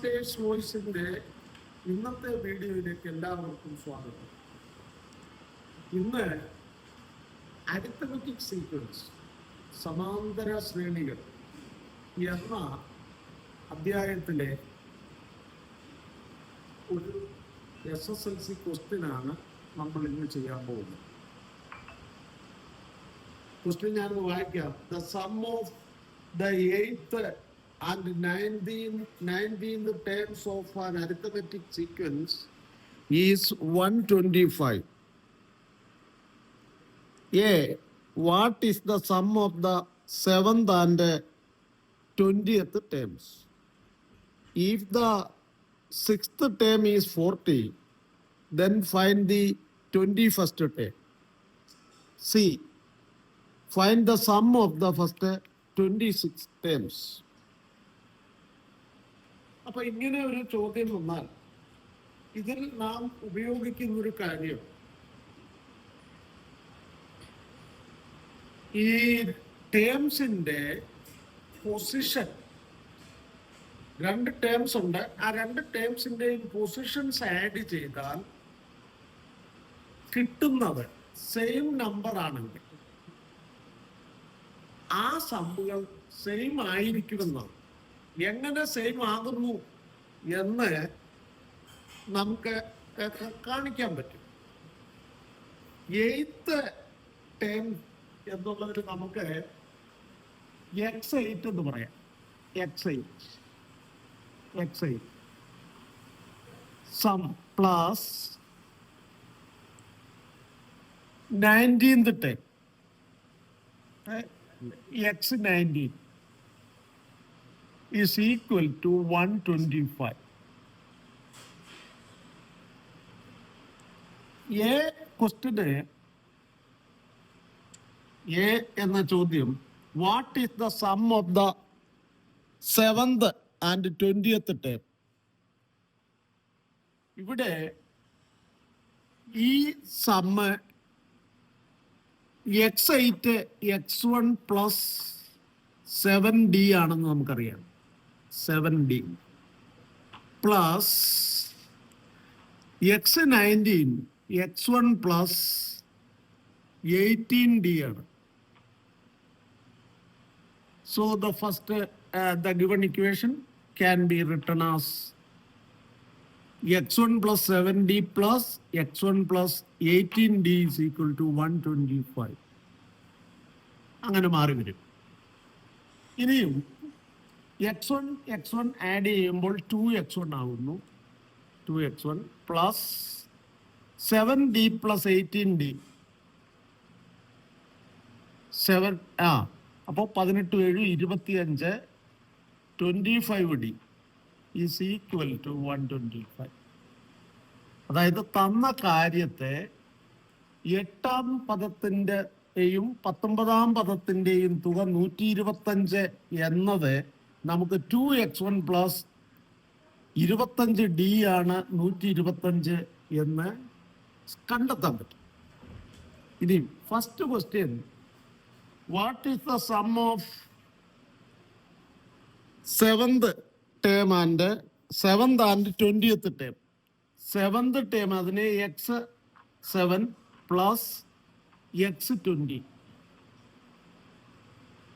Masters വോയിസിന്റെ ഇന്നത്തെ വീഡിയോയിലേക്ക് എല്ലാവർക്കും സ്വാഗതം. ഇന്ന് അരിത്തമെറ്റിക് സീക്വൻസ് സമാന്തര ശ്രേണികൾ എന്ന അധ്യായത്തിലെ ഒരു SSLC ക്വസ്റ്റ്യനാണ് നമ്മൾ ഇന്ന് ചെയ്യാൻ പോകുന്നത്. ക്വസ്റ്റ്യൻ ഞാൻ വായിക്കാം. The sum of the 8th and 19th terms of an arithmetic sequence is 125. A. What is the sum of the 7th and 20th terms? If the 6th term is 40, then find the 21st term. C. Find the sum of the first 26 terms. അപ്പൊ ഇങ്ങനെ ഒരു ചോദ്യം വന്നാൽ ഇതിൽ നാം ഉപയോഗിക്കുന്ന ഒരു കാര്യം, ഈ ടേംസിന്റെ പൊസിഷൻ, രണ്ട് ടേംസ് ഉണ്ട്, ആ രണ്ട് ടേംസിന്റെയും പൊസിഷൻസ് ആഡ് ചെയ്താൽ കിട്ടുന്നത് സെയിം നമ്പർ ആണെങ്കിൽ ആ സമ്മുകൾ സെയിം ആയിരിക്കുമെന്നാണ്. എങ്ങനെ സെയിം ആകുന്നു എന്ന് നമുക്ക് കാണിക്കാൻ പറ്റും. 8th ടേം എന്നുള്ളതിൽ നമുക്ക് x8 എന്ന് പറയാം. x8 sum plus 19th term x19 is equal to 125. Question A എന്ന ചോദ്യം, what is the sum of the 7th and 20th term? ഇവിടെ ഈ sum x8 x1 plus 7d ആണെന്ന് നമുക്കറിയാം. 7d plus x19 x1 plus 18d ആണ്. So the first the given equation can be written as x1 plus 7d plus x1 plus 18d is equal to 125. അങ്ങനെ മാറി വരും. ഇനിയും x1 add ചെയ്യുമ്പോൾ 2x1 ആകുന്നു. 2x1 plus 7d plus 18d, 7 അപ്പോൾ 18 7 25 25d is equal to 125. അതായത് തന്ന കാര്യത്തെ 8ാം പദത്തിൻ്റെയും 19ാം പദത്തിൻ്റെയും തുക 125 എന്നത് നമുക്ക് 2x1 പ്ലസ് 25d ആണ് 125 എന്ന് കണ്ടെത്താൻ പറ്റും. ഇനി first question, what is the sum of 7th term and 7th and 20th term? 7th term അതിനെ x7 plus x20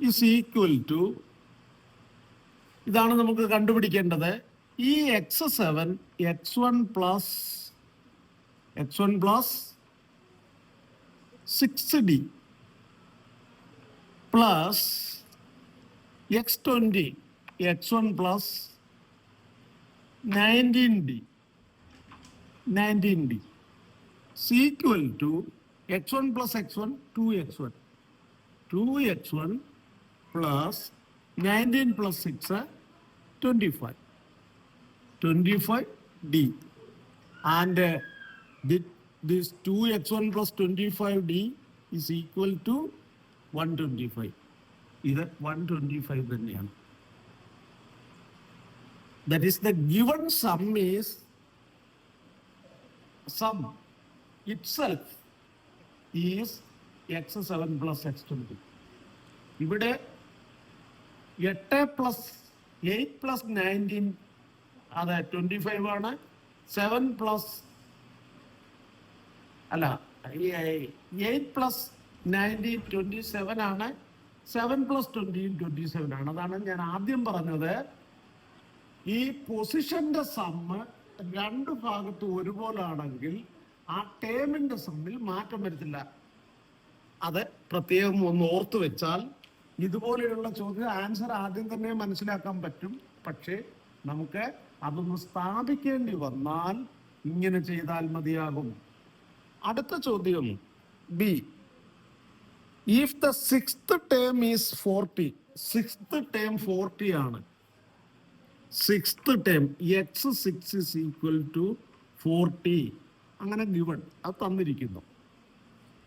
is equal to, ഇതാണ് നമുക്ക് കണ്ടുപിടിക്കേണ്ടത്. ഈ x7 x1 plus 6d plus x20 x1 plus 19d is equal to x1 plus x1 2x1 plus 19 plus 6 25d, and this 2x1 plus 25d is equal to 125. ഇത് 125 തന്നെയാണ്. That is, the given sum is, sum itself is x7 plus x20. ഇവിടെ 8 plus 19 അതെ 25 ആണ്. 7 plus അല്ല 8 plus 19 27 ആണ്. 7 plus 20 27 ആണ്. അതാണ് ഞാൻ ആദ്യം പറഞ്ഞത്. ഈ പൊസിഷന്റെ സമ്മ് രണ്ട് ഭാഗത്ത് ഒരുപോലെ ആണെങ്കിൽ ആ ടേമിന്റെ സമ്മിൽ മാറ്റം വരുത്തില്ല. അത് പ്രത്യേകം ഒന്ന് ഓർത്തു വെച്ചാൽ ഇതുപോലെയുള്ള ചോദ്യം ആൻസർ ആദ്യം തന്നെ മനസ്സിലാക്കാൻ പറ്റും. പക്ഷേ നമുക്ക് അതൊന്ന് സ്ഥാപിക്കേണ്ടി വന്നാൽ ഇങ്ങനെ ചെയ്താൽ മതിയാകും. അടുത്ത ചോദ്യം B. If the sixth term is 40, sixth term 40 ആണ്. Sixth term x6 is equal to 40 അങ്ങനെ ഗിവൺ അത് തന്നിരിക്കുന്നു.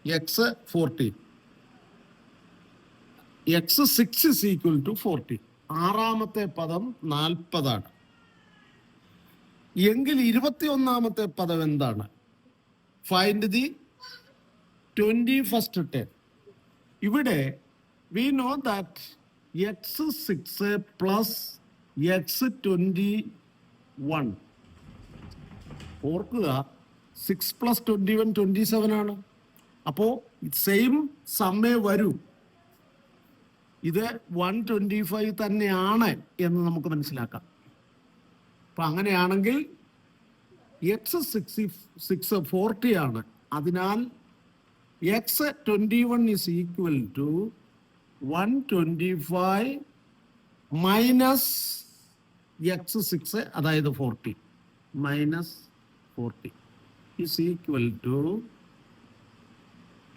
x6 is equal to 40. ആറാമത്തെ പദം 40 ആണ്. എങ്കിൽ 21ാമത്തെ പദം എന്താണ്? Find the 21st term. ഇവിടെ we know that x6 plus x21. ഓർക്കുക 6 plus 21 27 ആണ്. അപ്പോ സെയിം സമ്മേ വരൂ. ഇത് 125 തന്നെയാണ് എന്ന് നമുക്ക് മനസ്സിലാക്കാം. അപ്പൊ അങ്ങനെയാണെങ്കിൽ x6 40 ആണ്. അതിനാൽ x21 is equal to 125 minus x6 അതായത് 40 മൈനസ് 40 is equal to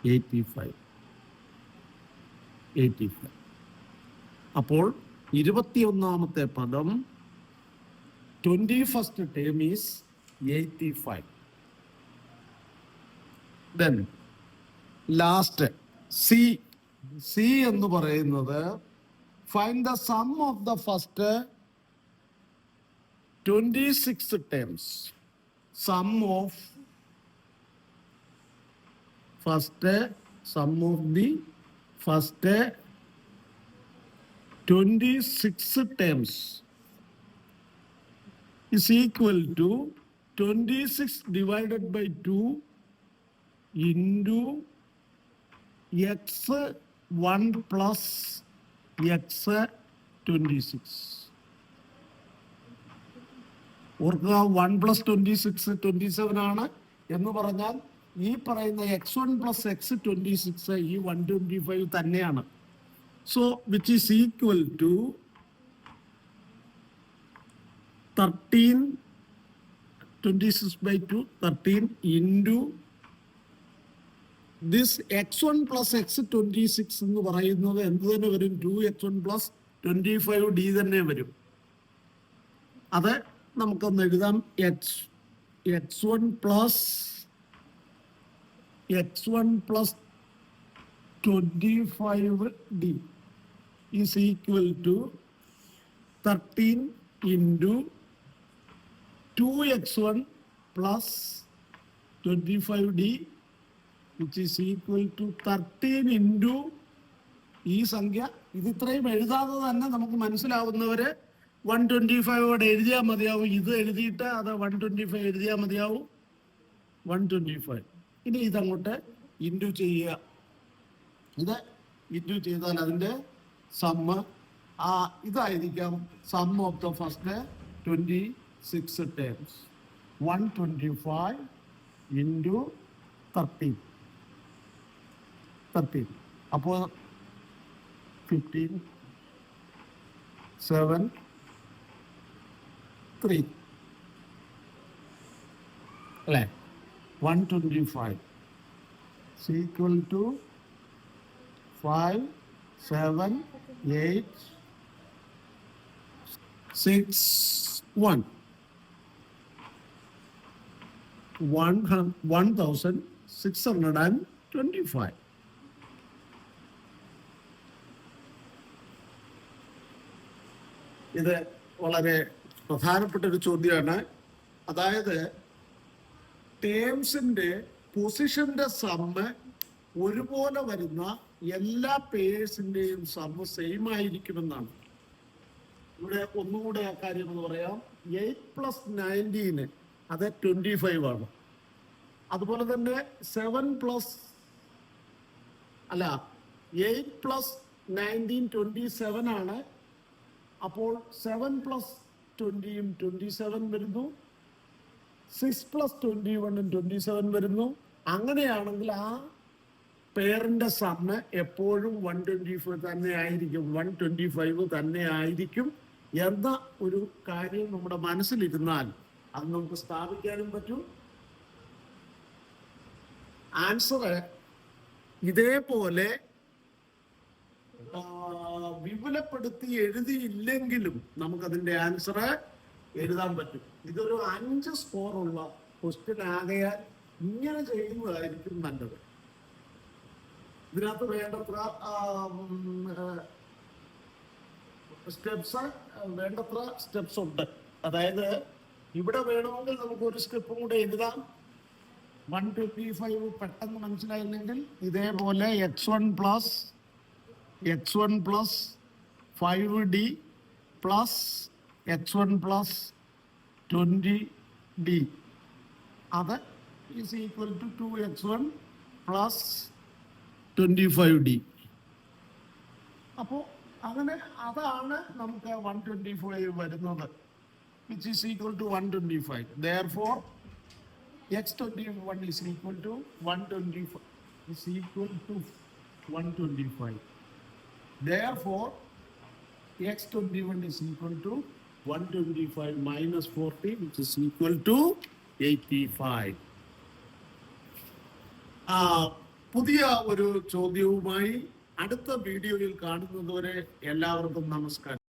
85. അപ്പോൾ 21ാമത്തെ പദം 21st term is 85. Then last C എന്ന് പറയുന്നത് find the sum of the first 26 terms. Sum of the first 26 terms is equal to 26 divided by 2 into x1 plus x26. ഓർക്കുക 1 plus 26 27 ആണ് എന്ന് പറഞ്ഞാൽ ഈ പറയുന്ന x1 plus x26 ഈ 125 തന്നെയാണ്. So which is equal to 13 26 by 2 13 into this x1 plus x26 എന്ന് പറയുന്നത് എന്ത് തന്നെ വരും? 2x1 plus 25d തന്നെ വരും. അത് നമുക്കൊന്ന് എഴുതാം. x1 plus 25d is equal to 13 into 2x1 plus 25d which is equal to 13 into ഈ സംഖ്യ. ഇത് ഇത്രയും എഴുതാതെ തന്നെ നമുക്ക് മനസ്സിലാവുന്നവര് 125 അവിടെ എഴുതിയാൽ മതിയാവും. ഇത് എഴുതിയിട്ട് അത് 125 എഴുതിയാൽ മതിയാവും. 125. ഇനി ഇതങ്ങോട്ട് ഇൻറ്റു ചെയ്യുക. ഇത് ഇൻറ്റു ചെയ്താൽ അതിൻ്റെ സമ്മ് ഇതായിരിക്കാം. Sum of the first 26 terms 125 into 13. അപ്പോൾ 15 7 3 അല്ലേ? 125 is equal to 5 7 8 6 1 1625. ഇത് വളരെ പ്രധാനപ്പെട്ട ഒരു ചോദ്യമാണ്. അതായത് ടേംസിന്റെ പൊസിഷന്റെ സമ്മ് ഒരുപോലെ വരുന്ന എല്ലാ പേഴ്സിന്റെയും സമ്മ് സെയിം ആയിരിക്കുമെന്നാണ്. ഇവിടെ ഒന്നുകൂടെ ആ കാര്യം എന്ന് പറയാം. 8 + 19 അത് 25 ആണ്. അതുപോലെ തന്നെ 8 + 19 27 ആണ്. അപ്പോൾ 7 + 20 27 വരുന്നു. 6 + 21 27 വരുന്നു. അങ്ങനെയാണെങ്കിൽ ആ പേരിന്റെ സമ്മ് എപ്പോഴും 125 തന്നെ ആയിരിക്കും, 125 തന്നെ ആയിരിക്കും എന്ന ഒരു കാര്യം നമ്മുടെ മനസ്സിലിരുന്നാൽ അത് നമുക്ക് സ്ഥാപിക്കാനും പറ്റും. ആൻസർ ഇതേപോലെ വിപുലപ്പെടുത്തി എഴുതിയില്ലെങ്കിലും നമുക്കതിന്റെ ആൻസർ എഴുതാൻ പറ്റും. ഇതൊരു 5 സ്കോറുള്ള ക്വസ്റ്റ്യൻ ആകയാൽ ഇങ്ങനെ ചെയ്യുന്നതായിരിക്കും നല്ലത്. ഇതിനകത്ത് വേണ്ടത്ര സ്റ്റെപ്സ് ഉണ്ട്. അതായത് ഇവിടെ വേണമെങ്കിൽ നമുക്ക് ഒരു സ്റ്റെപ്പും കൂടെ എഴുതാം. 125 പെട്ടെന്ന് മനസ്സിലായില്ലെങ്കിൽ ഇതേപോലെ x1 + 5d + x1 + 20d അത് is equal to 2x1 + 25d. അപ്പോൾ അങ്ങനെ അതാണ് നമുക്ക് 125 വരുന്നത്, which is equal to 125. Therefore x21 is equal to 125 is equal to 125. Therefore x21 is equal to 125 minus 40, which is equal to 85. പുതിയ ഒരു ചോദ്യവുമായി അടുത്ത വീഡിയോയിൽ കാണുന്നതുവരെ എല്ലാവർക്കും നമസ്കാരം.